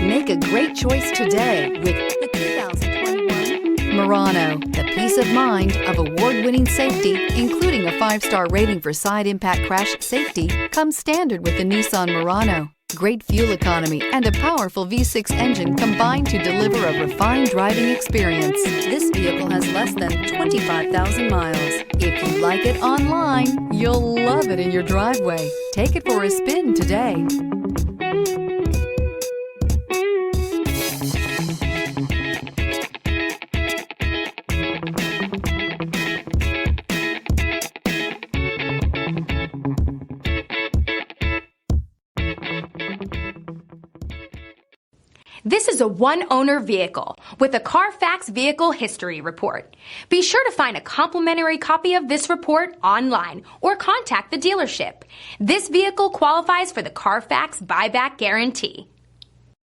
Make a great choice today with the 2021 Murano. The peace of mind of award-winning safety, including a 5-star rating for side impact crash safety, comes standard with the Nissan Murano. Great fuel economy and a powerful V6 engine combine to deliver a refined driving experience. This vehicle has less than 25,000 miles. If you like it online, you'll love it in your driveway. Take it for a spin today. This is a one-owner vehicle with a Carfax Vehicle History Report. Be sure to find a complimentary copy of this report online or contact the dealership. This vehicle qualifies for the Carfax Buyback Guarantee.